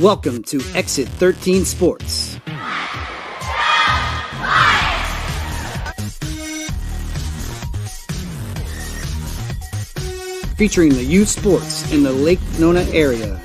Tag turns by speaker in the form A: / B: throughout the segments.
A: Welcome to Exit 13 Sports. Featuring the youth sports in the Lake Nona area.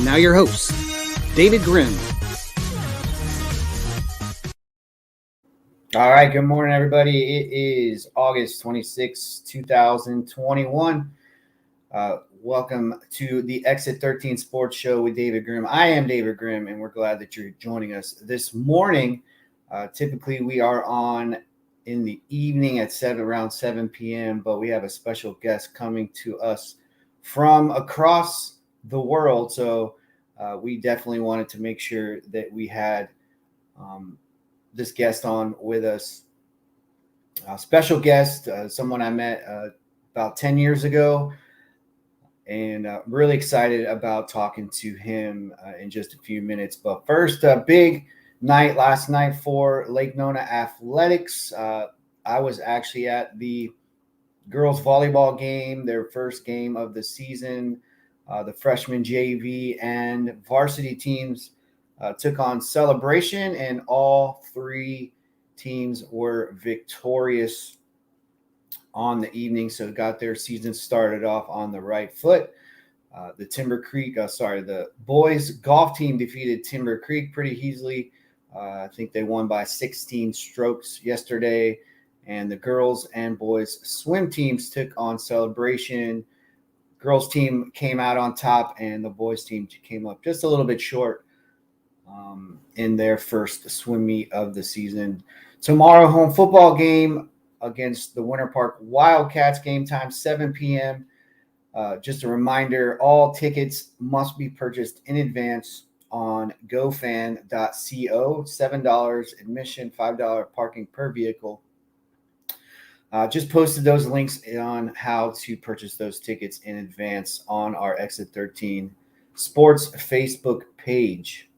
A: Now your host, David Grimm.
B: All right, good morning, everybody. It is August 26, 2021. Welcome to the Exit 13 Sports Show with David Grimm. I am David Grimm, and we're glad that you're joining us this morning. Typically, we are on in the evening at around 7 p.m., but we have a special guest coming to us from across the world. So we definitely wanted to make sure that we had this guest on with us. A special guest, someone I met about 10 years ago, and really excited about talking to him in just a few minutes. But first, a big night last night for Lake Nona Athletics. I was actually at the girls volleyball game, their first game of the season. The freshman JV and varsity teams took on Celebration, and all three teams were victorious on the evening, so got their season started off on the right foot. The boys golf team defeated Timber Creek pretty easily. I think they won by 16 strokes yesterday, and the girls and boys swim teams took on Celebration. Girls team came out on top, and the boys team came up just a little bit short in their first swim meet of the season. Tomorrow, home football game against the Winter Park Wildcats. Game time 7 p.m. Just a reminder, all tickets must be purchased in advance on gofan.co. $7 admission, $5 parking per vehicle. Just posted those links on how to purchase those tickets in advance on our Exit 13 Sports Facebook page.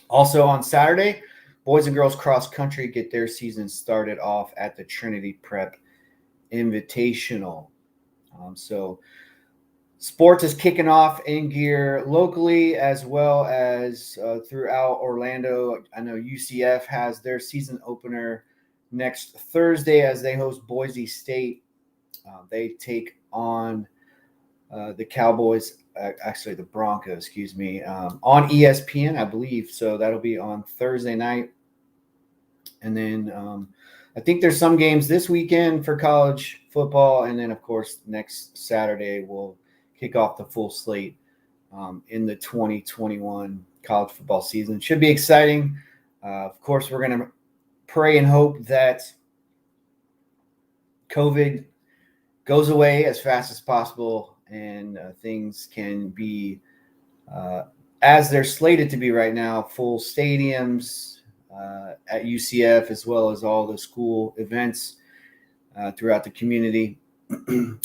B: Also on Saturday, boys and girls cross country get their season started off at the Trinity Prep Invitational. So sports is kicking off in gear locally as well as throughout Orlando. I know UCF has their season opener next Thursday as they host Boise State. They take on the Cowboys, the Broncos, on ESPN, I believe. So that'll be on Thursday night. And then I think there's some games this weekend for college football. And then, of course, next Saturday we'll kick off the full slate in the 2021 college football season. Should be exciting. Of course, we're going to pray and hope that COVID goes away as fast as possible and things can be as they're slated to be right now, full stadiums at UCF as well as all the school events throughout the community.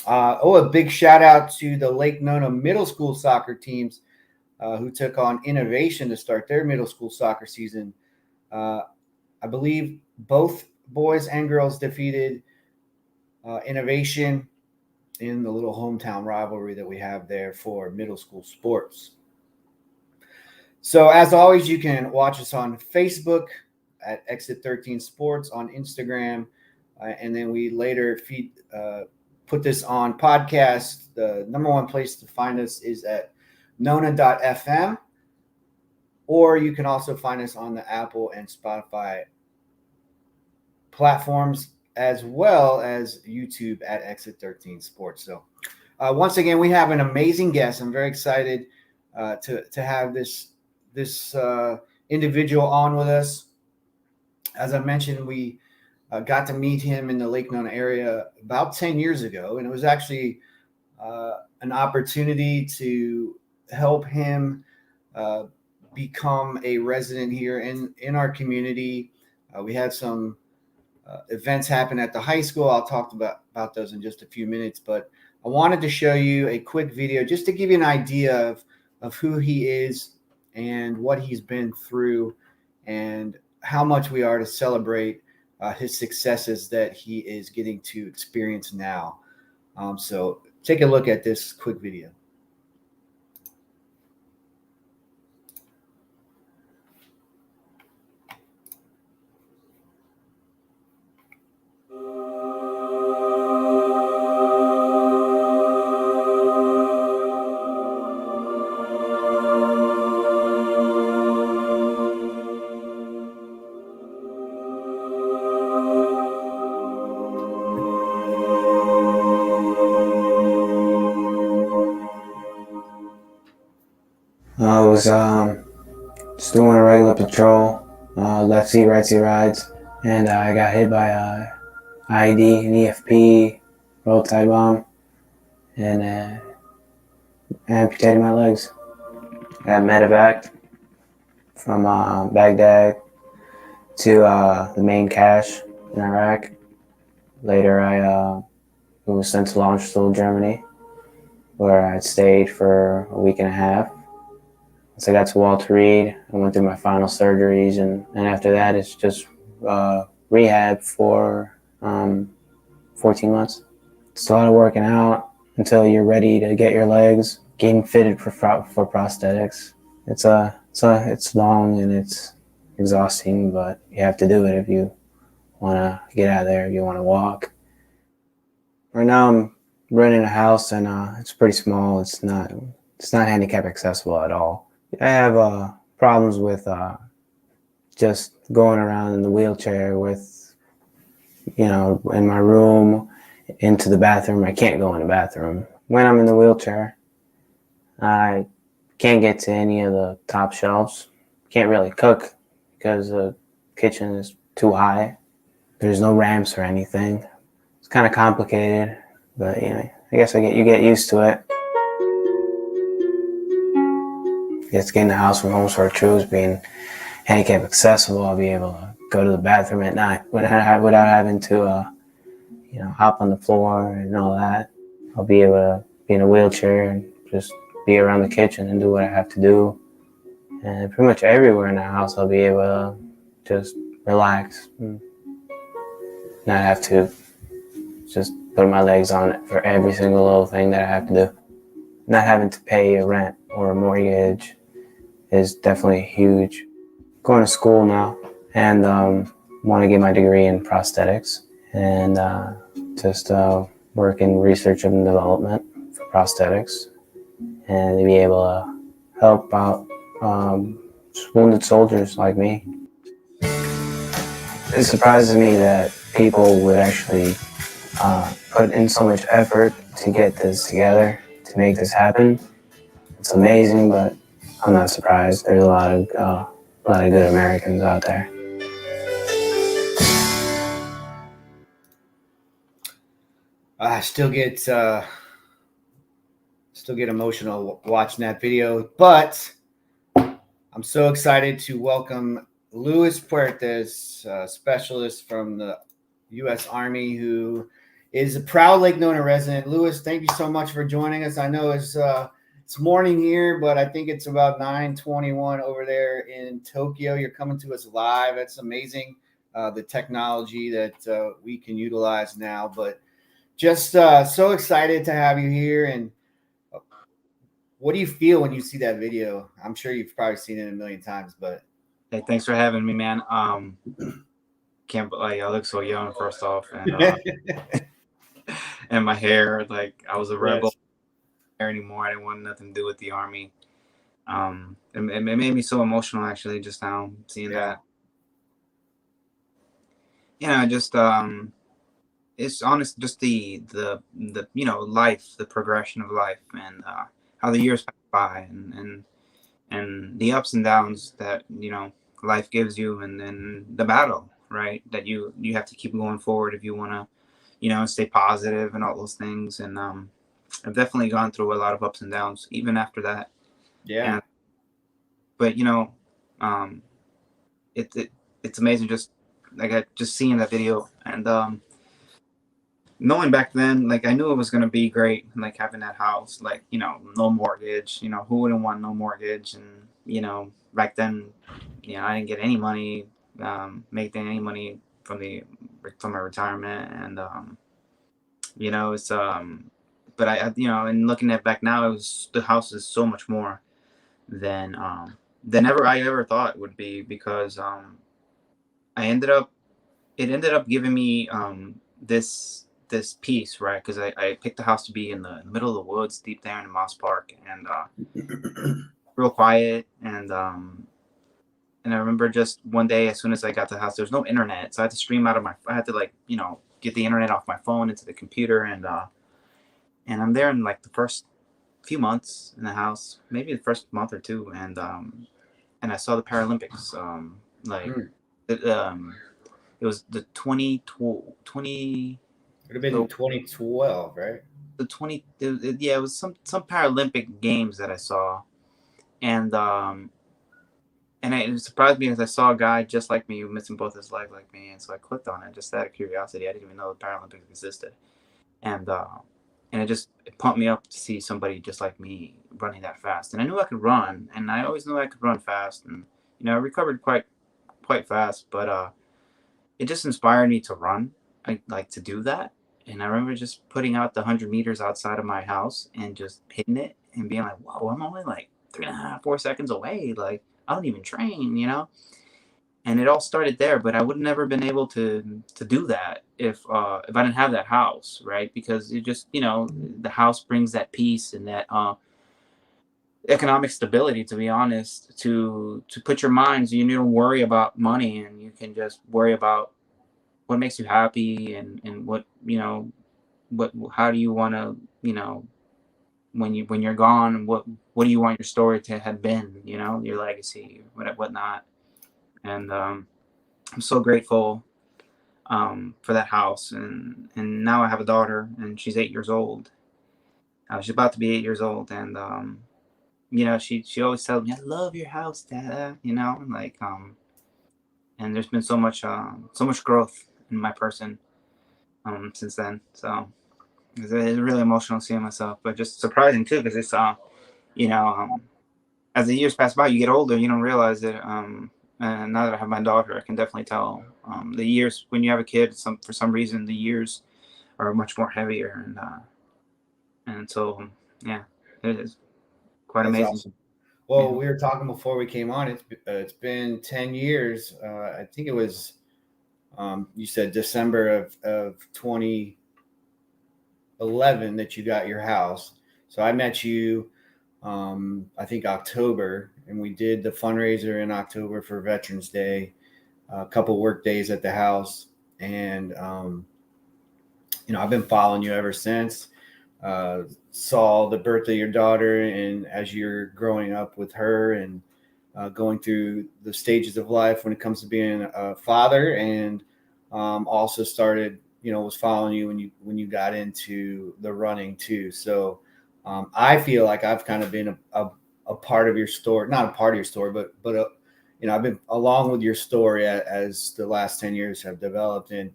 B: A big shout out to the Lake Nona middle school soccer teams who took on Innovation to start their middle school soccer season. I believe both boys and girls defeated Innovation in the little hometown rivalry that we have there for middle school sports. So as always, you can watch us on Facebook at Exit 13 Sports, on Instagram, and then we later put this on podcast. The number one place to find us is at nona.fm. Or you can also find us on the Apple and Spotify platforms, as well as YouTube at Exit 13 Sports. So once again, we have an amazing guest. I'm very excited to have this individual on with us. As I mentioned, we got to meet him in the Lake Nona area about 10 years ago, and it was actually an opportunity to help him become a resident here in our community. We had some events happen at the high school. I'll talk about those in just a few minutes, but I wanted to show you a quick video just to give you an idea of who he is and what he's been through and how much we are to celebrate his successes that he is getting to experience now. So take a look at this quick video.
C: I was just doing a regular patrol, left seat, right seat rides, and I got hit by a IED, an EFP, roadside bomb, and amputated my legs. Got medevac from Baghdad to the main cache in Iraq. Later, I was sent to Landstuhl, Germany, where I stayed for a week and a half. Once I got to Walter Reed, I went through my final surgeries, and after that, it's just rehab for 14 months. It's a lot of working out until you're ready to get your legs, getting fitted for prosthetics. It's long and it's exhausting, but you have to do it if you want to get out of there, if you want to walk. Right now, I'm renting a house, and it's pretty small. It's not handicap accessible at all. I have problems with just going around in the wheelchair with, in my room, into the bathroom. I can't go in the bathroom. When I'm in the wheelchair, I can't get to any of the top shelves. Can't really cook because the kitchen is too high. There's no ramps or anything. It's kind of complicated, but I guess you get used to it. Just getting the house from Homes for Truths being handicap accessible, I'll be able to go to the bathroom at night without having to, hop on the floor and all that. I'll be able to be in a wheelchair and just be around the kitchen and do what I have to do. And pretty much everywhere in the house, I'll be able to just relax and not have to just put my legs on it for every single little thing that I have to do. Not having to pay a rent or a mortgage is definitely huge. Going to school now and want to get my degree in prosthetics and just work in research and development for prosthetics and to be able to help out wounded soldiers like me. It surprises me that people would actually put in so much effort to get this together, to make this happen. It's amazing, but I'm not surprised. There's a lot of good Americans out there.
B: I still get emotional watching that video, but I'm so excited to welcome Luis Puertas, specialist from the U.S. Army, who is a proud Lake Nona resident. Luis, thank you so much for joining us. I know it's morning here, but I think it's about 9:21 over there in Tokyo. You're coming to us live. That's amazing, the technology that we can utilize now. But just so excited to have you here. And what do you feel when you see that video? I'm sure you've probably seen it a million times, but
D: hey, thanks for having me, man. Can't I look so young first off, and and my hair, like I was a rebel.
B: Yes.
D: Anymore. I didn't want nothing to do with the Army. It made me so emotional actually just now seeing that. Just it's honest, just the life, the progression of life, and how the years pass by, and the ups and downs that life gives you, and then the battle, right? That you have to keep going forward if you want to stay positive and all those things. And I've definitely gone through a lot of ups and downs even after that.
B: Yeah.
D: But it's amazing just just seeing that video and knowing back then, like I knew it was gonna be great, like having that house, like no mortgage. Who wouldn't want no mortgage? And back then, I didn't get any money, making any money from my retirement, and it's but and looking at back now, the house is so much more than I ever thought it would be because I ended up it ended up giving me this piece, right? Because I picked the house to be in the middle of the woods, deep there in Moss Park, and real quiet. And I remember just one day, as soon as I got to the house, there was no internet, so I had to stream out of I had to get the internet off my phone into the computer, and I'm there in like the first few months in the house, maybe the first month or two, and I saw the Paralympics, like. It, it was the 2020.
B: It would have been 2012, right?
D: Yeah, it was some Paralympic games that I saw, and it surprised me because I saw a guy just like me missing both his legs like me, and so I clicked on it just out of curiosity. I didn't even know the Paralympics existed, and it pumped me up to see somebody just like me running that fast. And I knew I could run, and I always knew I could run fast, and I recovered quite fast, but it just inspired me to run. I like to do that. And I remember just putting out the 100 meters outside of my house and just hitting it and being like, whoa, I'm only like 3.5, 4 seconds away. Like, I don't even train. And it all started there, but I would have never been able to do that if I didn't have that house, right? Because it just, the house brings that peace and that economic stability, to be honest, to put your minds. You don't worry about money, and you can just worry about what makes you happy and what how do you want to when you're gone, what do you want your story to have been, your legacy, whatnot. And I'm so grateful for that house, and now I have a daughter, and she's 8 years old. She's about to be 8 years old, and she always tells me, I love your house, Dad, and there's been so much growth in my person since then. So it's really emotional seeing myself, but just surprising too, because it's as the years pass by, you get older, you don't realize it. And now that I have my daughter, I can definitely tell the years when you have a kid. For some reason, the years are much more heavier, and so yeah, it is quite
B: That's
D: amazing.
B: awesome. Well,
D: Yeah.
B: we were talking before we came on. It's been 10 years. I think it was you said December of 2011 that you got your house. So I met you I think October, and we did the fundraiser in October for Veterans Day, a couple work days at the house, and I've been following you ever since. Saw the birth of your daughter, and as you're growing up with her and going through the stages of life when it comes to being a father, and also started, was following you when you got into the running too. So I feel like I've kind of been a part of your story, not a part of your story, but I've been along with your story as the last 10 years have developed, and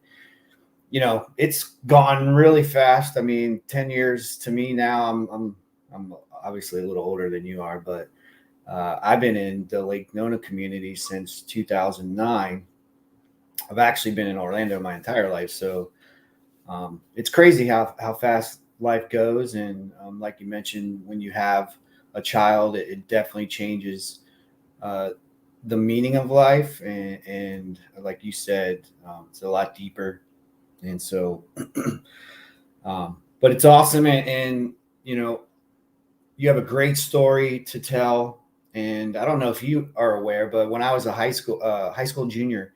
B: it's gone really fast. I mean, 10 years to me now, I'm obviously a little older than you are, but I've been in the Lake Nona community since 2009. I've actually been in Orlando my entire life. So it's crazy how fast life goes. And like you mentioned, when you have a child, it definitely changes the meaning of life. And like you said, it's a lot deeper. And so, but it's awesome. And you have a great story to tell. And I don't know if you are aware, but when I was a high school junior,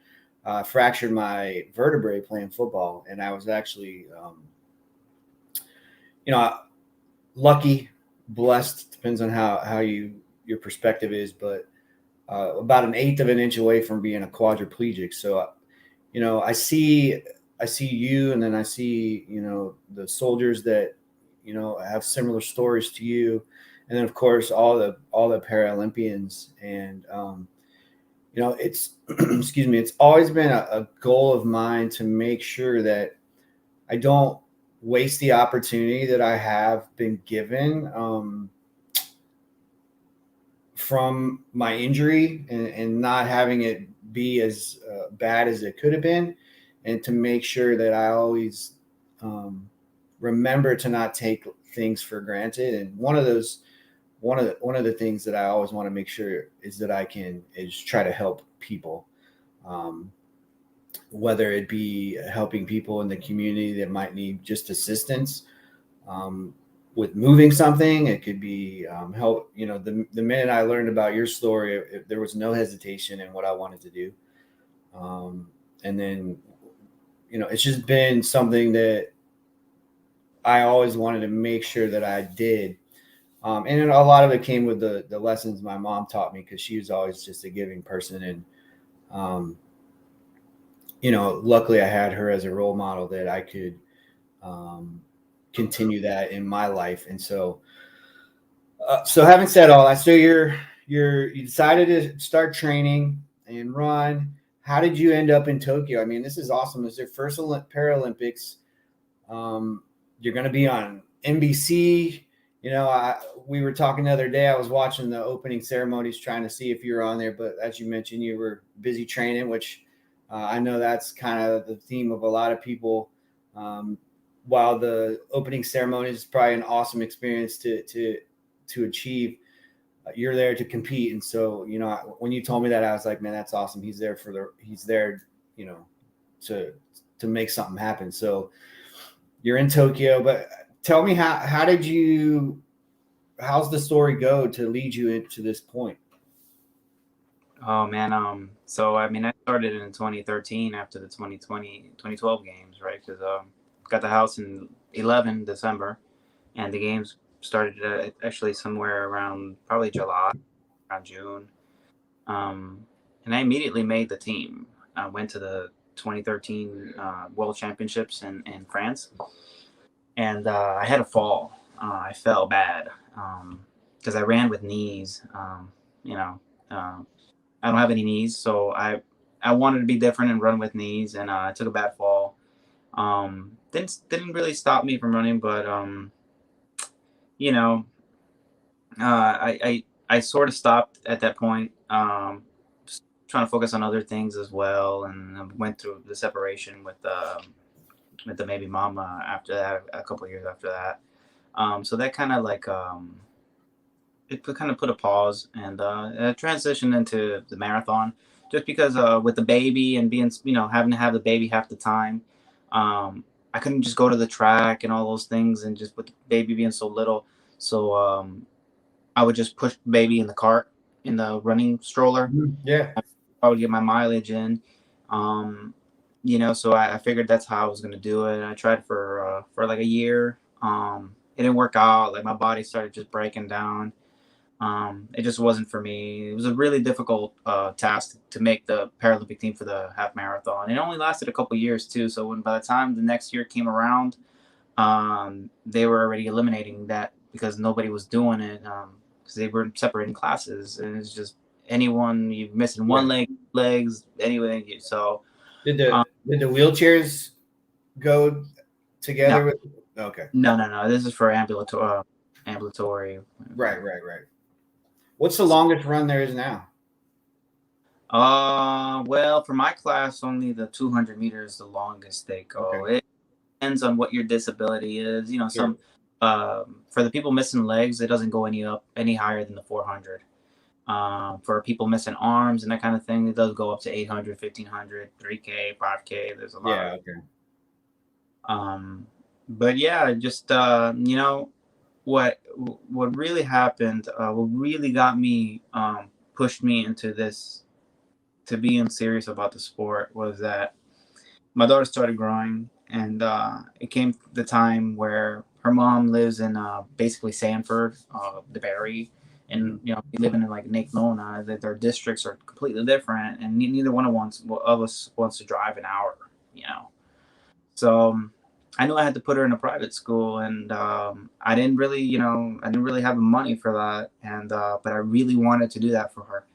B: fractured my vertebrae playing football. And I was actually, lucky, blessed, depends on how your perspective is, but about an eighth of an inch away from being a quadriplegic. So, I see you, and then I see, the soldiers that, have similar stories to you, and then of course all the Paralympians. And it's excuse me, it's always been a goal of mine to make sure that I don't waste the opportunity that I have been given from my injury, and not having it be as bad as it could have been, and to make sure that I always remember to not take things for granted. And one of the things that I always want to make sure is that is try to help people, whether it be helping people in the community that might need just assistance with moving something. It could be help. The minute I learned about your story, there was no hesitation in what I wanted to do. And then, it's just been something that I always wanted to make sure that I did. And a lot of it came with the lessons my mom taught me, because she was always just a giving person. And, luckily I had her as a role model that I could continue that in my life. And so having said all that, so you decided to start training and run. How did you end up in Tokyo? I mean, this is awesome. This is your first Paralympics. You're going to be on NBC. We were talking the other day. I was watching the opening ceremonies, trying to see if you were on there. But as you mentioned, you were busy training, which I know that's kind of the theme of a lot of people. While the opening ceremony is probably an awesome experience to achieve, you're there to compete. And so, when you told me that, I was like, man, that's awesome. He's there to make something happen. So you're in Tokyo, but tell me how's the story go to lead you into this point?
D: Oh man, so I mean, I started in 2013 after the 2012 games, right? Because got the house in December, and the games started actually somewhere around probably July, around June. And I immediately made the team. I went to the 2013 World Championships in France, and I had a fall. I fell bad because I ran with knees. I don't have any knees, so I wanted to be different and run with knees, and I took a bad fall. Didn't really stop me from running, but I sort of stopped at that point, trying to focus on other things as well, and I went through the separation with the baby mama after that, a couple of years after that. So that kind of it kind of put a pause, and transitioned into the marathon, just because with the baby and being, having to have the baby half the time, I couldn't just go to the track and all those things, and just with the baby being so little. So I would just push the baby in the cart, in the running stroller.
B: Yeah.
D: I would get my mileage in. So I figured that's how I was going to do it. I tried for like a year. It didn't work out. Like, my body started just breaking down. It just wasn't for me. It was a really difficult task to make the Paralympic team for the half marathon. It only lasted a couple years too. So by the time the next year came around, they were already eliminating that, because nobody was doing it, because they were separating classes, and it's just anyone you missing one legs, anyway. So
B: did the wheelchairs go together?
D: No.
B: With? Okay.
D: No. This is for ambulatory.
B: Right. What's the longest run there is now?
D: Well, for my class, only the 200 meters the longest they go. Okay. It depends on what your disability is. Some for the people missing legs, it doesn't go any higher than the 400. For people missing arms and that kind of thing, it does go up to 800, 1500, 3K, 5K. There's a lot.
B: Yeah.
D: Okay. But yeah, just what really happened, what really got me, pushed me into this, to being serious about the sport, was that my daughter started growing, and it came the time where her mom lives in basically Sanford, the Barry, and living in like Lake Nona, that their districts are completely different, and neither one of us wants to drive an hour. So I knew I had to put her in a private school, and I didn't really, I didn't really have the money for that, and but I really wanted to do that for her,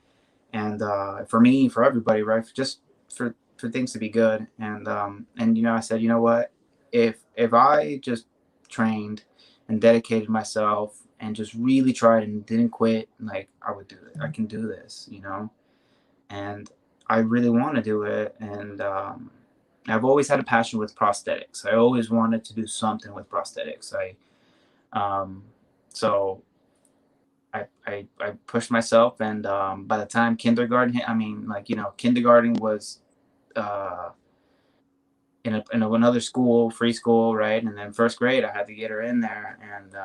D: and for me, for everybody, right? Just for things to be good, and I said, you know what, if I just trained and dedicated myself and just really tried and didn't quit, like I would do it. I can do this, and I really want to do it, and I've always had a passion with prosthetics. I always wanted to do something with prosthetics. Um, so I pushed myself, and by the time kindergarten hit, I mean, like, kindergarten was uh, in another school, free school, right? And then first grade, I had to get her in there, and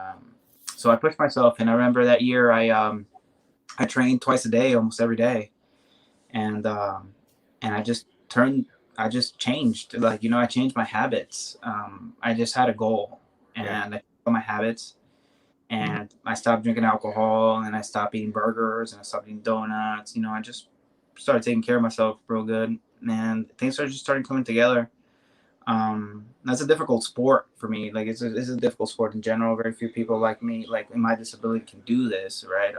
D: so I pushed myself. And I remember that year, I trained twice a day, almost every day, and I just turned. I just changed. Like, I changed my habits. I just had a goal, and
B: Yeah.
D: I changed my habits, and I stopped drinking alcohol, and I stopped eating burgers, and I stopped eating donuts. I just started taking care of myself real good, and things just started coming together. That's a difficult sport for me. Like, it's a difficult sport in general. Very few people like me, like in my disability, can do this, right?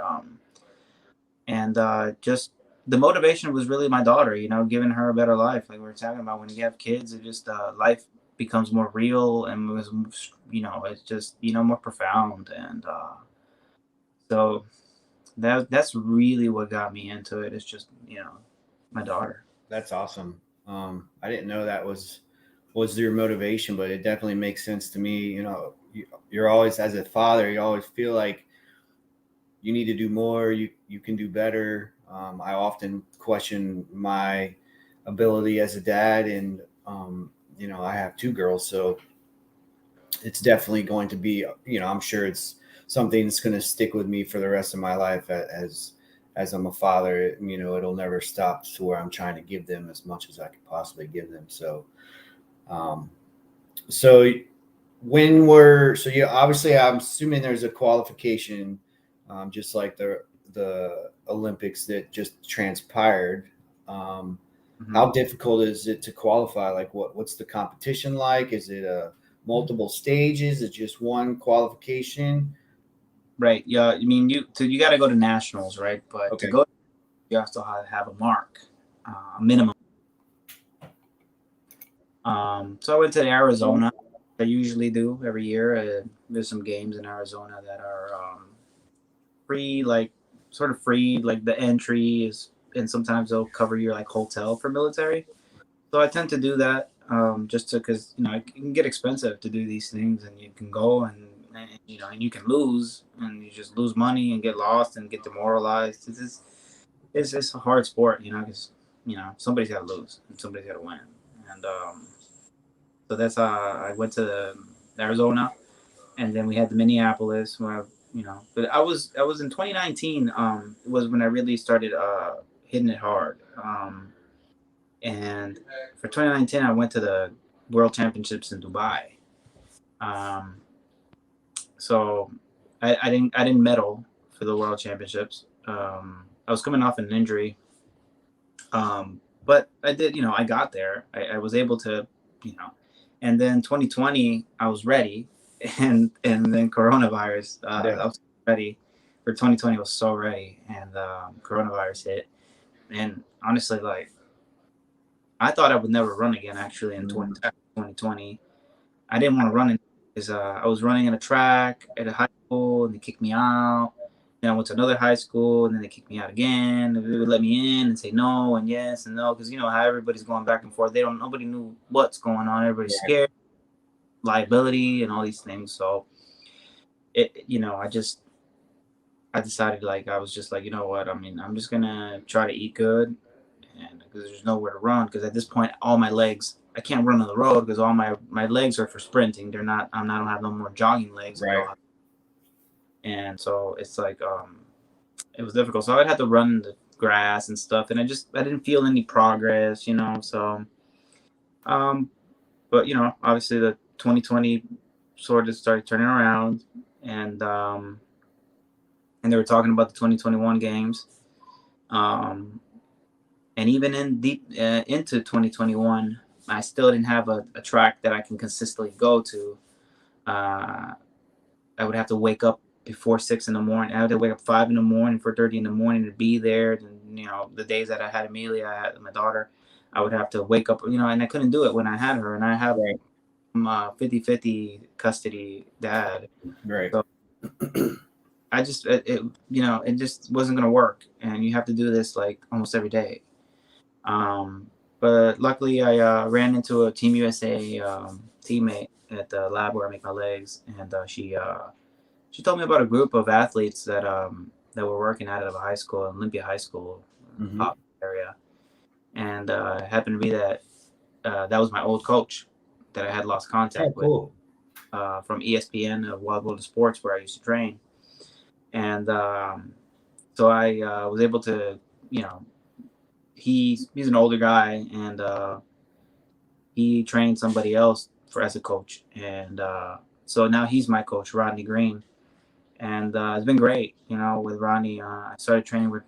D: And just the motivation was really my daughter, giving her a better life. Like we were talking about, when you have kids, it just life becomes more real, and was, it's just, more profound. And so that's really what got me into it. It's just, my daughter.
B: That's awesome. I didn't know that was your motivation, but it definitely makes sense to me. You're always, as a father, you always feel like you need to do more. You can do better. I often question my ability as a dad, and I have two girls, so it's definitely going to be, I'm sure it's something that's going to stick with me for the rest of my life as I'm a father. It'll never stop to where I'm trying to give them as much as I could possibly give them. Um, so obviously I'm assuming there's a qualification, just like the Olympics that just transpired.
D: Mhm.
B: How difficult is it to qualify? Like, what's the competition like? Is it a multiple stages? Is it just one qualification?
D: Right. Yeah. I mean, you got to go to nationals, right? But to
B: Okay.
D: go, you have to have a mark, minimum. So I went to Arizona. I usually do every year. There's some games in Arizona that are free, like sort of free, like the entry is, and sometimes they'll cover your like hotel for military. So I tend to do that, just because it can get expensive to do these things, and you can go, and you can lose, and you just lose money and get lost and get demoralized. It's a hard sport, because somebody's got to lose and somebody's got to win, and so that's I went to Arizona, and then we had the Minneapolis where but I was in 2019, was when I really started hitting it hard, and for 2019 I went to the World Championships in Dubai. um, so I didn't medal for the World Championships. I was coming off an injury, but I did, I got there. I was able to, you know, and then 2020 I was ready, and then coronavirus.
B: Yeah.
D: I was ready for 2020. I was so ready, and coronavirus hit. And honestly, like, I thought I would never run again. Actually, in
B: Mm.
D: 2020, I didn't want to run because I was running in a track at a high school, and they kicked me out. Then I went to another high school, and then they kicked me out again. They would let me in and say no and yes and no, because you know how everybody's going back and forth. Nobody knew what's going on. Everybody's
B: Yeah.
D: scared, liability, and all these things. So I decided, like, I was just like, you know what? I mean, I'm just gonna try to eat good, and because there's nowhere to run. Because at this point, all my legs, I can't run on the road because all my legs are for sprinting. They're not. I don't have no more jogging legs. Like,
B: Right.
D: and so it's like it was difficult. So I'd have to run in the grass and stuff, and I didn't feel any progress. So um, but obviously the 2020 sort of started turning around, and and they were talking about the 2021 games. Um, and even in deep into 2021, I still didn't have a track that I can consistently go to. I would have to wake up before 6 in the morning. I had to wake up 5 in the morning, 4:30 in the morning to be there. And, the days that I had Amelia, I had my daughter, I would have to wake up, and I couldn't do it when I had her. And I have 50-50 custody dad.
B: Right.
D: So I just, it just wasn't going to work. And you have to do this like almost every day. But luckily I ran into a Team USA teammate at the lab where I make my legs. And she told me about a group of athletes that were working out of a high school, Olympia High School, pop area, and it happened to be that that was my old coach that I had lost contact with from ESPN, Wild World of Sports, where I used to train, and so I was able to, he's an older guy, and he trained somebody else as a coach, and so now he's my coach, Rodney Green. And it's been great, with Rodney. I started training with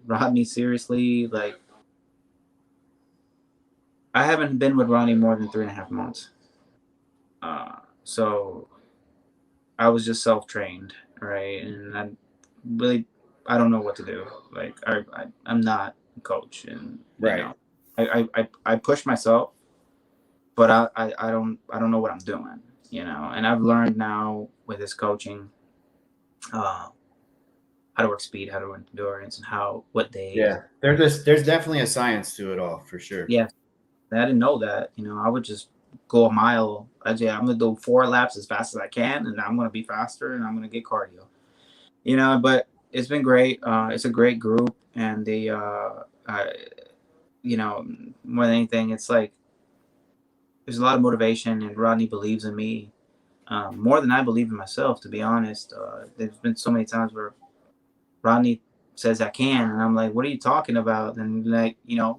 D: Rodney seriously. Like, I haven't been with Rodney more than 3.5 months. So I was just self-trained, right? And I don't know what to do. Like, I'm not a coach, and I push myself, but I don't know what I'm doing, and I've learned now with his coaching how to work speed, how to work endurance, and what days.
B: Yeah, there's definitely a science to it all, for sure.
D: Yeah, I didn't know that. I would just go a mile. I'm gonna do 4 laps as fast as I can, and I'm gonna be faster, and I'm gonna get cardio. But it's been great. It's a great group, and they more than anything, it's like there's a lot of motivation, and Rodney believes in me. More than I believe in myself, to be honest. There's been so many times where Rodney says I can, and I'm like, what are you talking about? And and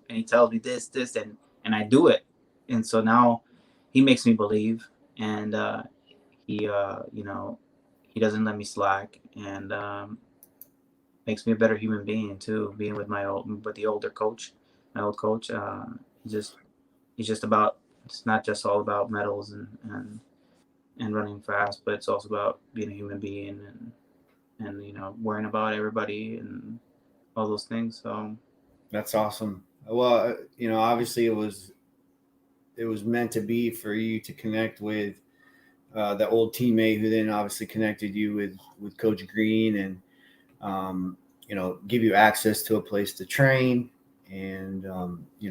D: he tells me this, and I do it. And so now he makes me believe, and he doesn't let me slack, and makes me a better human being too, being with my old coach. It's not just all about medals and running fast, but it's also about being a human being and worrying about everybody and all those things. So
B: that's awesome. Well, obviously it was meant to be for you to connect with the old teammate, who then obviously connected you with Coach Green, and give you access to a place to train, and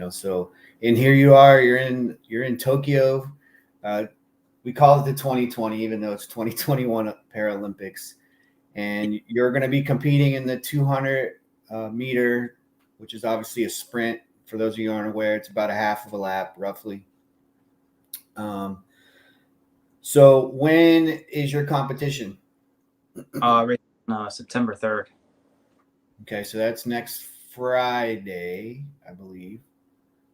B: so, and here you are, you're in Tokyo. We call it the 2020, even though it's 2021 Paralympics. And you're going to be competing in the 200 meter, which is obviously a sprint. For those of you who aren't aware, it's about a half of a lap, roughly. So when is your competition?
D: September 3rd.
B: Okay, so that's next Friday, I believe.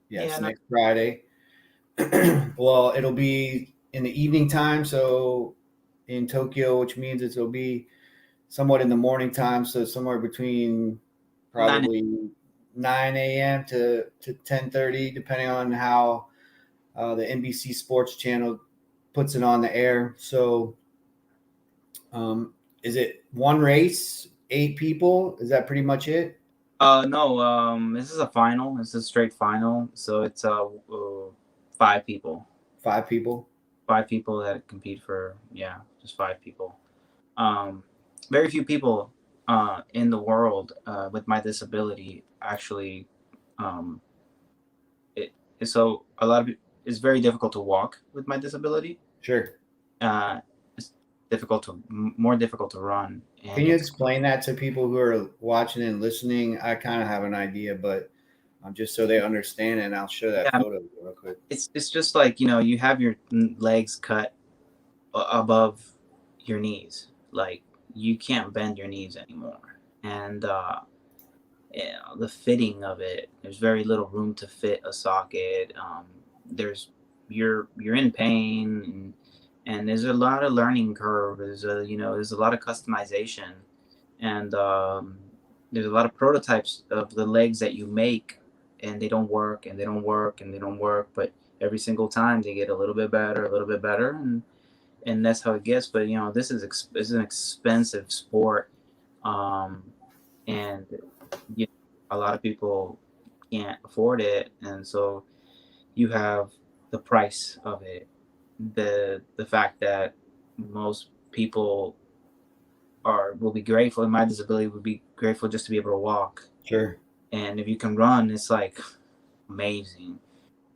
B: Yes, next Friday. Well, it'll be in the evening time, so in Tokyo, which means it'll be somewhat in the morning time, so somewhere between probably 9 a.m. to 10:30, depending on how the NBC Sports Channel puts it on the air. So is it one race, 8 people? Is that pretty much it?
D: No, this is a final. This is a straight final. So it's 5 people.
B: 5 people?
D: 5 people that compete for, just 5 people. Very few people in the world with my disability actually. So a lot of it's very difficult to walk with my disability.
B: Sure.
D: It's more difficult to run. And
B: can you explain that to people who are watching and listening? I kind of have an idea, but just so they understand it, and I'll show that photo real quick.
D: It's just like, you have your legs cut above your knees. Like, you can't bend your knees anymore. And the fitting of it, there's very little room to fit a socket. You're in pain, and there's a lot of learning curve. There's a lot of customization, and there's a lot of prototypes of the legs that you make and they don't work and they don't work and they don't work, but every single time they get a little bit better, and that's how it gets. But this is an expensive sport, um, and a lot of people can't afford it, and so you have the price of it, the fact that most people will be grateful in my disability, would be grateful just to be able to walk.
B: Sure.
D: And if you can run, it's like amazing.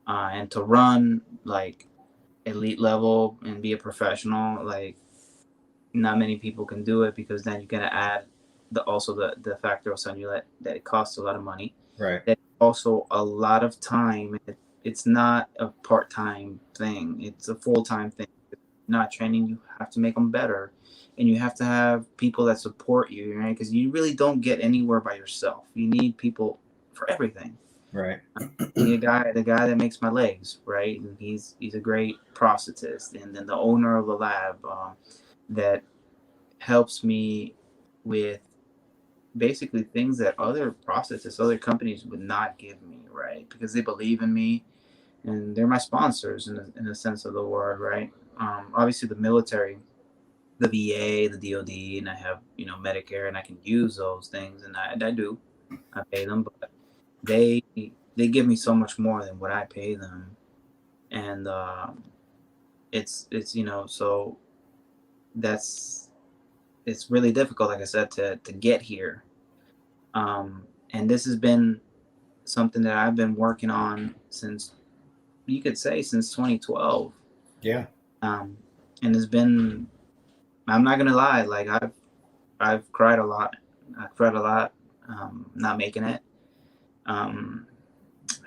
D: And to run like elite level and be a professional, like not many people can do it, because then you're gonna add the factor of you that it costs a lot of money.
B: Right.
D: That also a lot of time. It's not a part-time thing. It's a full-time thing. Not training, you have to make them better, and you have to have people that support you, right? Because you really don't get anywhere by yourself. You need people for everything.
B: Right.
D: The guy that makes my legs, right? And he's a great prosthetist, and then the owner of the lab that helps me with basically things that other prosthetists, other companies would not give me, right? Because they believe in me, and they're my sponsors in the sense of the word, right? Obviously, the military, the VA, the DoD, and I have Medicare, and I can use those things, and I do. I pay them, but they give me so much more than what I pay them, and it's so it's really difficult, like I said, to get here, and this has been something that I've been working on since 2012.
B: Yeah.
D: And it's been, I'm not gonna lie, like I've cried a lot. Not making it.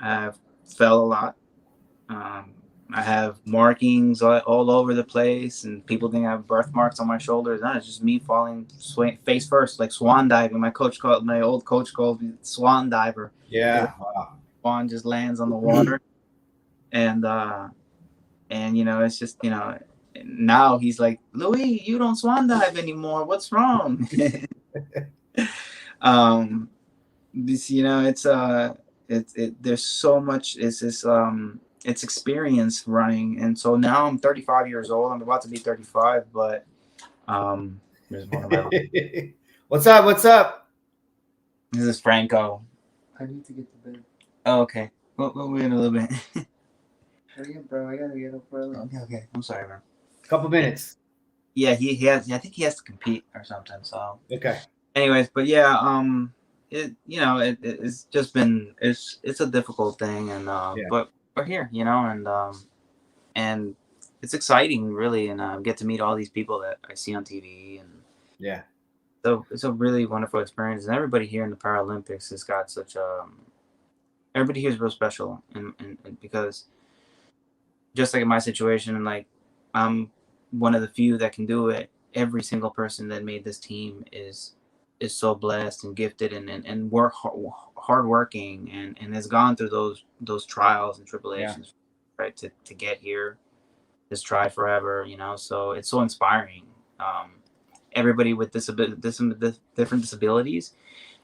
D: I've fell a lot. I have markings all over the place, and people think I have birthmarks on my shoulders. No, it's just me falling face first, like swan diving. My old coach calls me swan diver.
B: Yeah. Wow.
D: Swan just lands on the water, and it's just now he's like, Louis, you don't swan dive anymore. What's wrong? There's so much. It's experience running, and so now I'm 35 years old. I'm about to be 35, but there's one of my
B: What's up? What's up?
D: This is Franco. I need to get to bed. Oh, okay. We'll wait a little bit. Hurry up, bro. I gotta get up early. Okay. I'm sorry, bro.
B: Couple minutes.
D: Yeah, he has. I think he has to compete or something. So
B: okay.
D: Anyways, but yeah, it's just been it's a difficult thing, and but we're here, and it's exciting, really, and get to meet all these people that I see on TV, and so it's a really wonderful experience, and everybody here in the Paralympics has got such everybody here is real special, and because just like in my situation, and like I'm one of the few that can do it. Every single person that made this team is so blessed and gifted, and work hardworking, and has gone through those trials and tribulations, right, to get here. Has tried forever, so it's so inspiring. Everybody with different disabilities,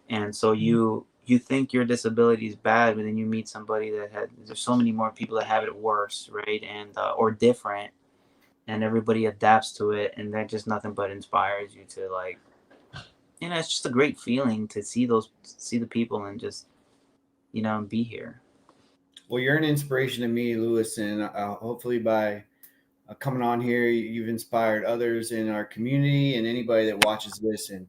D: and so you think your disability is bad, but then you meet somebody there's so many more people that have it worse, right, and or different, and everybody adapts to it, and that just nothing but inspires you to, like, it's just a great feeling to see the people and just, be here.
B: Well, you're an inspiration to me, Lewis, and hopefully by coming on here, you've inspired others in our community and anybody that watches this. And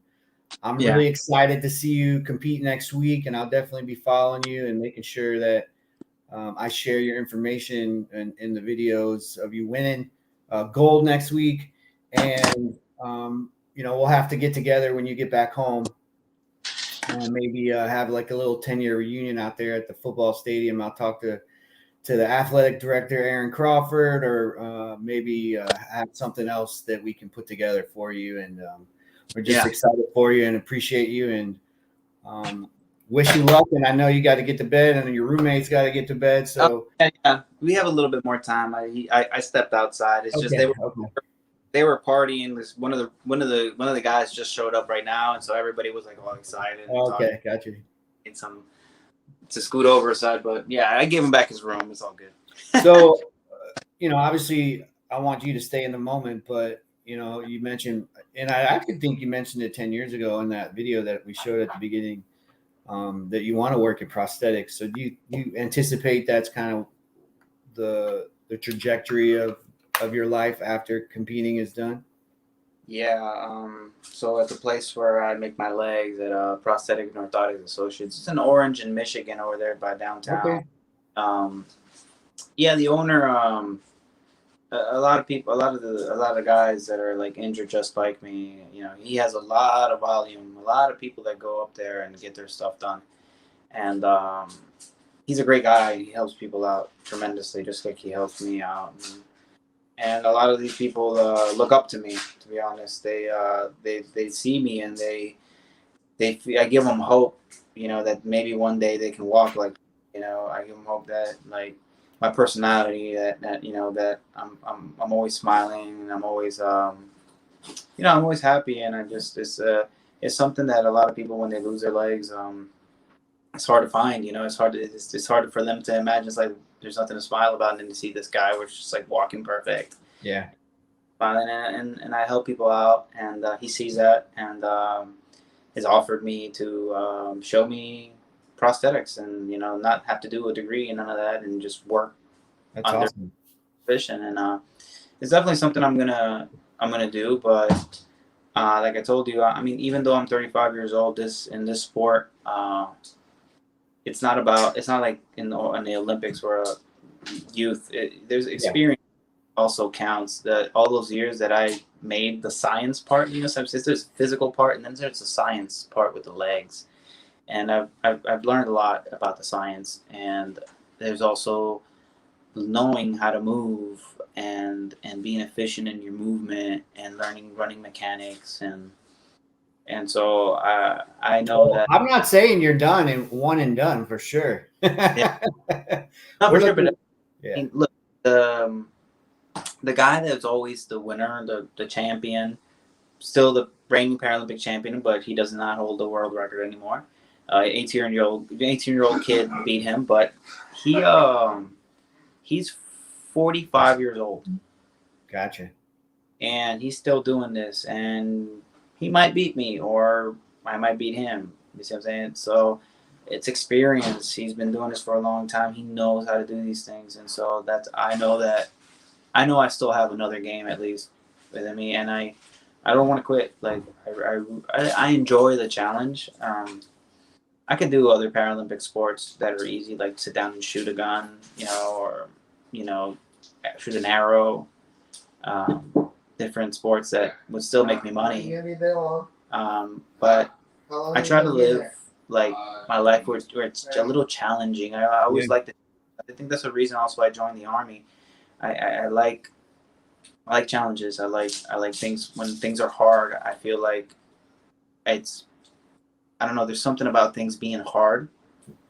B: I'm really excited to see you compete next week, and I'll definitely be following you and making sure that I share your information in the videos of you winning gold next week. And we'll have to get together when you get back home. Maybe have like a little 10-year reunion out there at the football stadium. I'll talk to the athletic director, Aaron Crawford, or maybe have something else that we can put together for you. And we're just excited for you and appreciate you, and wish you luck. And I know you got to get to bed, and your roommate's got to get to bed. So
D: we have a little bit more time. I stepped outside. It's just they were partying. One of the guys just showed up right now, and so everybody was like all excited.
B: Okay, got you.
D: In some to scoot over aside. But yeah, I gave him back his room. It's all good.
B: So, obviously, I want you to stay in the moment, but you mentioned, and I actually think you mentioned it 10 years ago in that video that we showed at the beginning, that you want to work in prosthetics. So, do you anticipate that's kind of the trajectory of your life after competing is done?
D: Yeah. So at the place where I make my legs at Prosthetic and Orthotics Associates, it's in Orange in Michigan over there by downtown.
B: Okay.
D: Yeah, the owner. A lot of people, a lot of guys that are like injured just like me. He has a lot of volume, a lot of people that go up there and get their stuff done, and he's a great guy. He helps people out tremendously, just like he helps me out. And a lot of these people look up to me. To be honest, they see me and I give them hope. That maybe one day they can walk like. I give them hope that like my personality that I'm always smiling and I'm always I'm always happy, and I just it's something that a lot of people when they lose their legs it's hard to find. It's hard for them to imagine. It's like there's nothing to smile about, and then to see this guy who's just like walking perfect.
B: Yeah.
D: Smiling, and I help people out, and he sees that and has offered me to show me prosthetics and not have to do a degree and none of that, and just work.
B: That's awesome.
D: Vision, and it's definitely something I'm gonna do. But like I told you, I mean, even though I'm 35 years old, in this sport, it's not like in the Olympics where youth. There's experience also counts. That all those years that I made the science part. Sometimes there's physical part, and then there's the science part with the legs. And I've learned a lot about the science, and there's also knowing how to move and being efficient in your movement and learning running mechanics, and so I know that
B: I'm not saying you're done and one and done for sure.
D: Yeah. Not for sure, but
B: yeah.
D: Look, the guy that's always the winner, the champion, still the reigning Paralympic champion, but he does not hold the world record anymore. 18-year-old kid beat him, but he's 45 years old.
B: Gotcha.
D: And he's still doing this, and he might beat me, or I might beat him. You see what I'm saying? So it's experience. He's been doing this for a long time. He knows how to do these things, and so I know I still have another game at least within me, and I don't want to quit. Like I enjoy the challenge. I could do other Paralympic sports that are easy, like sit down and shoot a gun, or shoot an arrow. Different sports that would still make me money. But I try to live like my life where it's a little challenging. I always like to. I think that's the reason also I joined the Army. I like challenges. I like things when things are hard. I feel like I don't know. There's something about things being hard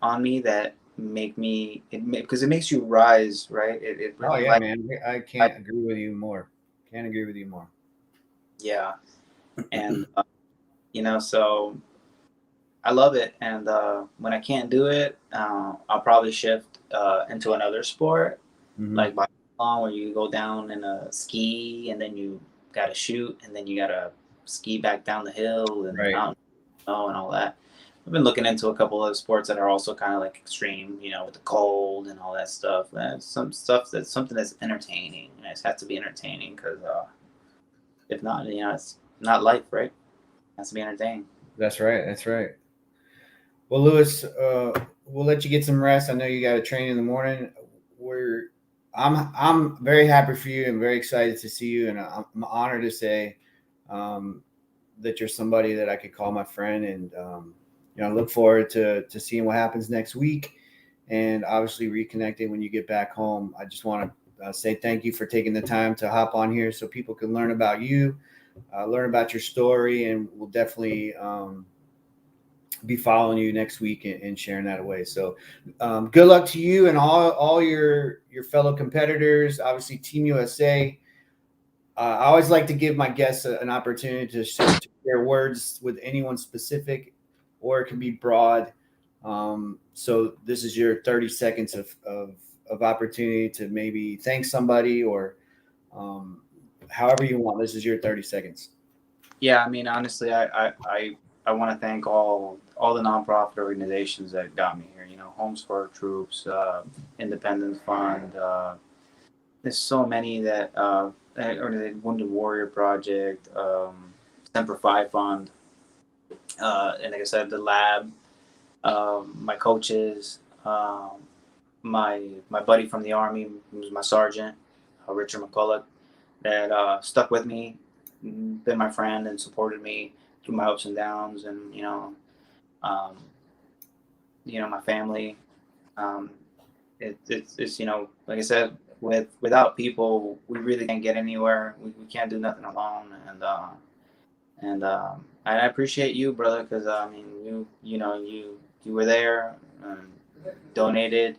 D: on me that make me because it makes you rise, right? It really
B: man. I can't agree with you more. Can't agree with you more.
D: Yeah, and so I love it. And when I can't do it, I'll probably shift into another sport, like biathlon, where you go down in a ski and then you gotta shoot and then you gotta ski back down the hill and mountain and all that. I've been looking into a couple of sports that are also kind of like extreme, with the cold and all that stuff. Some stuff that's something that's entertaining. It just has to be entertaining because if not, it's not life, right? It has to be entertaining.
B: That's right. That's right. Well, Lewis, we'll let you get some rest. I know you got to train in the morning. I'm very happy for you and very excited to see you, and I'm honored to say that you're somebody that I could call my friend, and I look forward to seeing what happens next week, and obviously reconnecting when you get back home. I just want to say thank you for taking the time to hop on here so people can learn about you, learn about your story, and we'll definitely be following you next week and sharing that away. So good luck to you and all your fellow competitors, obviously Team USA. I always like to give my guests an opportunity to share words with anyone specific, or it can be broad. So this is your 30 seconds of opportunity to maybe thank somebody or however you want. This is your 30 seconds.
D: Yeah, I mean, honestly, I want to thank all the nonprofit organizations that got me here. You know, Homes for Our Troops, Independence Fund. There's so many that, or the Wounded Warrior Project, Semper Fi Fund, and like I said, the lab, my coaches, my buddy from the Army, who's my sergeant, Richard McCulloch, that stuck with me, been my friend, and supported me through my ups and downs, and um, my family. Um, it's like I said, without people, we really can't get anywhere. We can't do nothing alone, and I appreciate you, brother, because I mean, you were there, donated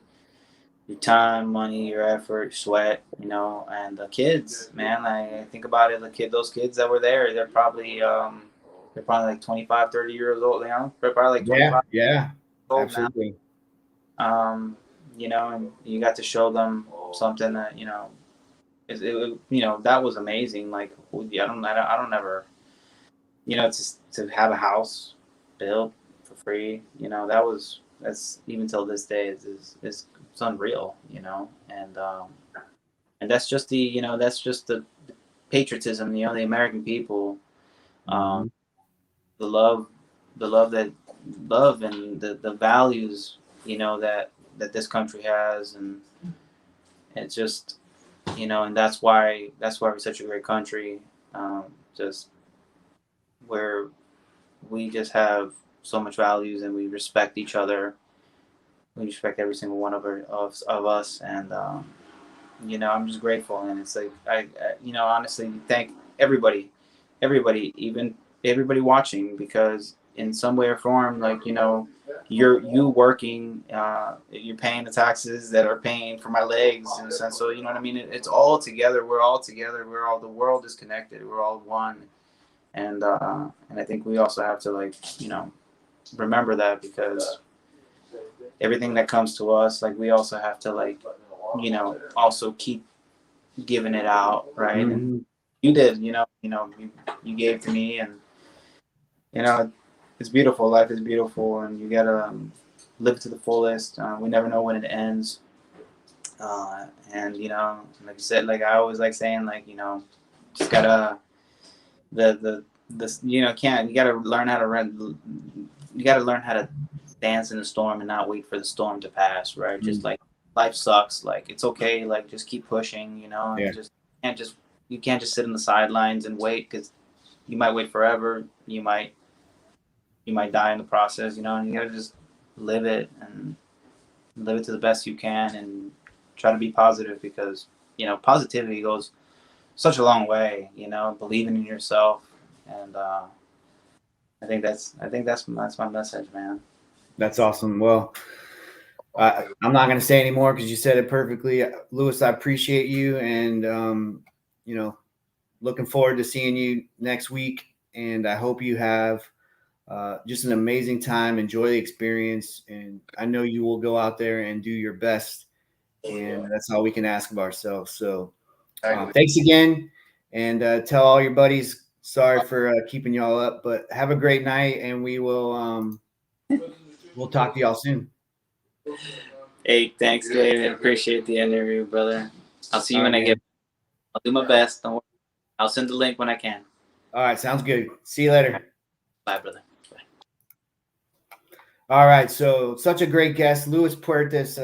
D: your time, money, your effort, sweat, and the kids, man. I think about it, those kids that were there, they're probably like 25, 30 years old, they're probably like 25
B: Yeah,
D: old
B: absolutely.
D: now. And you got to show them something that, that was amazing. Like, I don't ever, to have a house built for free, that's even till this day is it's unreal, and that's just the patriotism, the American people, um, the love, the love that love and the values, that this country has, and it's just, and that's why we're such a great country, just where we just have so much values, and we respect each other. We respect every single one of us, and I'm just grateful. And it's like I honestly thank everybody, even everybody watching, because in some way or form, like, you working, you're paying the taxes that are paying for my legs, in a sense. So, you know what I mean? It's all together. We're all together. The world is connected. We're all one. And I think we also have to, like, remember that, because everything that comes to us, like, we also have to, like, also keep giving it out, right?
B: Mm-hmm.
D: And you did, you gave to me, and it's beautiful. Life is beautiful, and you gotta live to the fullest. We never know when it ends, and like you said, like I always like saying, like, just gotta can't you gotta learn how to run. You gotta learn how to dance in the storm and not wait for the storm to pass, right?
B: Mm-hmm.
D: Just like life sucks, like it's okay, like just keep pushing, and you can't just sit on the sidelines and wait, because you might wait forever. You might die in the process, and you gotta just live it, and live it to the best you can, and try to be positive, because positivity goes such a long way. Believing in yourself, and I think that's my message, man.
B: That's awesome. Well, I'm not going to say anymore because you said it perfectly. Lewis, I appreciate you, and looking forward to seeing you next week. And I hope you have just an amazing time. Enjoy the experience, and I know you will go out there and do your best, and that's all we can ask of ourselves. So thanks again, and tell all your buddies, sorry for keeping y'all up, but have a great night, and we will we'll talk to y'all soon.
D: Hey, thanks, David. Appreciate the interview, brother. I'll see you when I get. I'll do my best. Don't worry. I'll send the link when I can.
B: All right, sounds good. See you later.
D: Bye, brother. Bye.
B: All right, so such a great guest, Luis Puertas,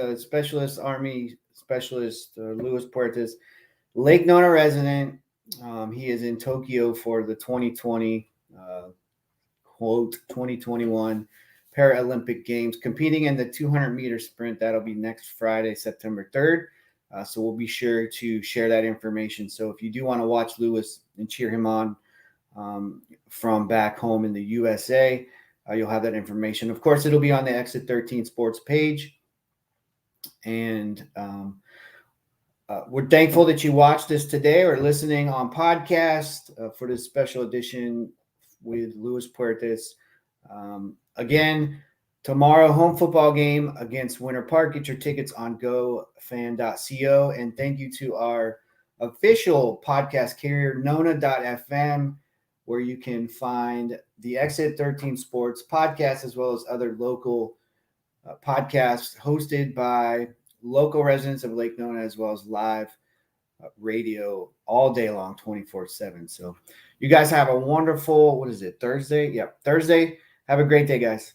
B: Army specialist, Luis Puertas, Lake Nona resident. He is in Tokyo for the 2020, quote, 2021 Paralympic Games, competing in the 200-meter sprint. That'll be next Friday, September 3rd. So we'll be sure to share that information. So if you do want to watch Lewis and cheer him on from back home in the USA, you'll have that information. Of course, it'll be on the Exit 13 Sports page. And we're thankful that you watched this today or listening on podcast for this special edition with Luis Puertas. Again, Tomorrow, home football game against Winter Park. Get your tickets on gofan.co. And thank you to our official podcast carrier, Nona.fm, where you can find the Exit 13 Sports podcast as well as other local podcasts hosted by local residents of Lake Nona, as well as live radio all day long, 24/7. So you guys have a wonderful, Thursday? Yep, Thursday. Have a great day, guys.